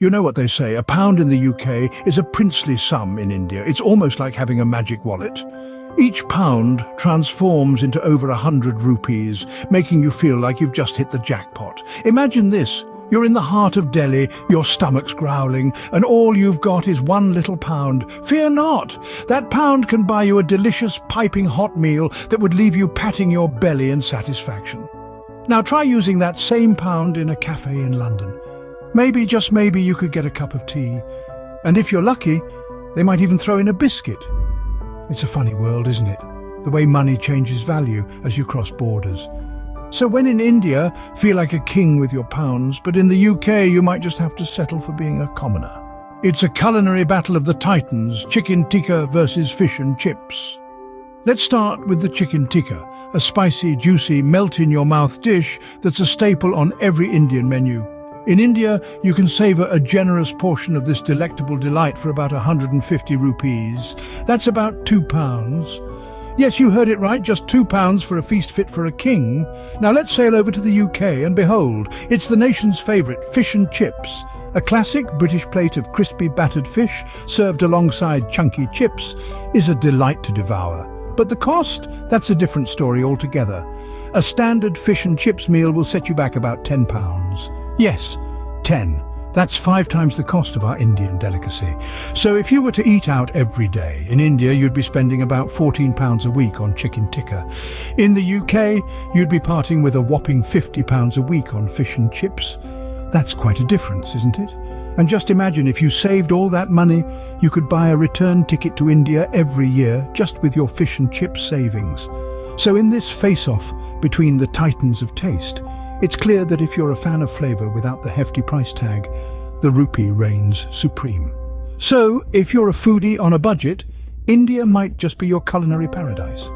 You know what they say, a pound in the UK is a princely sum in India. It's almost like having a magic wallet. Each pound transforms into over 100 rupees, making you feel like you've just hit the jackpot. Imagine this. You're in the heart of Delhi, your stomach's growling, and all you've got is one little pound. Fear not! That pound can buy you a delicious, piping hot meal that would leave you patting your belly in satisfaction. Now try using that same pound in a cafe in London. Maybe, just maybe, you could get a cup of tea. And if you're lucky, they might even throw in a biscuit. It's a funny world, isn't it? The way money changes value as you cross borders. So when in India, feel like a king with your pounds, but in the UK you might just have to settle for being a commoner. It's a culinary battle of the titans, chicken tikka versus fish and chips. Let's start with the chicken tikka, a spicy, juicy, melt-in-your-mouth dish that's a staple on every Indian menu. In India, you can savour a generous portion of this delectable delight for about 150 rupees. That's about £2. Yes, you heard it right, just £2 for a feast fit for a king. Now let's sail over to the UK and behold, it's the nation's favourite, fish and chips. A classic British plate of crispy battered fish served alongside chunky chips is a delight to devour. But the cost? That's a different story altogether. A standard fish and chips meal will set you back about £10. Yes, 10. That's 5 times the cost of our Indian delicacy. So if you were to eat out every day, in India you'd be spending about £14 a week on chicken tikka. In the UK, you'd be parting with a whopping £50 a week on fish and chips. That's quite a difference, isn't it? And just imagine if you saved all that money, you could buy a return ticket to India every year just with your fish and chips savings. So in this face-off between the titans of taste, it's clear that if you're a fan of flavour without the hefty price tag, the rupee reigns supreme. So, if you're a foodie on a budget, India might just be your culinary paradise.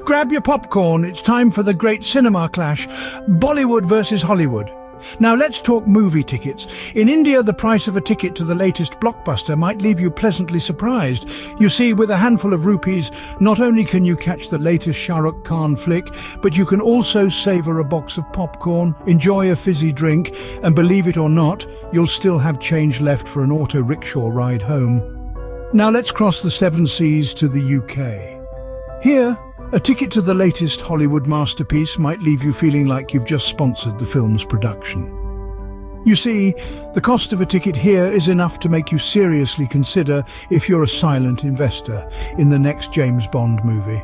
Grab your popcorn, it's time for the great cinema clash, Bollywood versus Hollywood. Now let's talk movie tickets. In India, the price of a ticket to the latest blockbuster might leave you pleasantly surprised. You see, with a handful of rupees, not only can you catch the latest Shah Rukh Khan flick, but you can also savour a box of popcorn, enjoy a fizzy drink, and believe it or not, you'll still have change left for an auto rickshaw ride home. Now let's cross the 7 seas to the UK. Here, a ticket to the latest Hollywood masterpiece might leave you feeling like you've just sponsored the film's production. You see, the cost of a ticket here is enough to make you seriously consider if you're a silent investor in the next James Bond movie.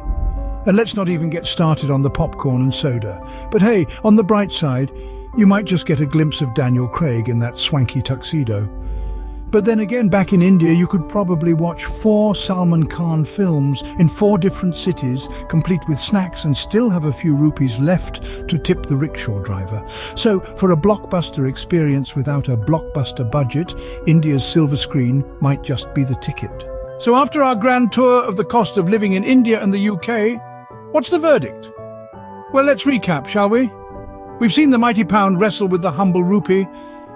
And let's not even get started on the popcorn and soda. But hey, on the bright side, you might just get a glimpse of Daniel Craig in that swanky tuxedo. But then again, back in India, you could probably watch 4 Salman Khan films in 4 different cities, complete with snacks, and still have a few rupees left to tip the rickshaw driver. So, for a blockbuster experience without a blockbuster budget, India's silver screen might just be the ticket. So after our grand tour of the cost of living in India and the UK, what's the verdict? Well, let's recap, shall we? We've seen the mighty pound wrestle with the humble rupee,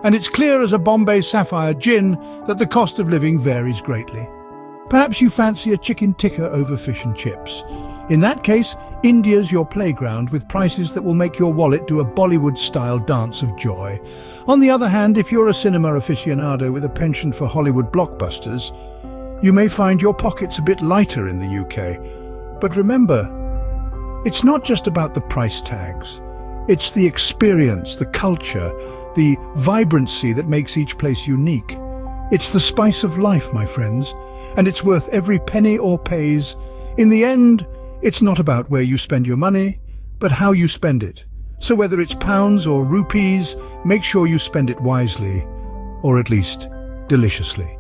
and it's clear as a Bombay Sapphire gin that the cost of living varies greatly. Perhaps you fancy a chicken tikka over fish and chips. In that case, India's your playground with prices that will make your wallet do a Bollywood-style dance of joy. On the other hand, if you're a cinema aficionado with a penchant for Hollywood blockbusters, you may find your pockets a bit lighter in the UK. But remember, it's not just about the price tags. It's the experience, the culture, the vibrancy that makes each place unique. It's the spice of life, my friends, and it's worth every penny or pays. In the end, it's not about where you spend your money, but how you spend it. So whether it's pounds or rupees, make sure you spend it wisely, or at least deliciously.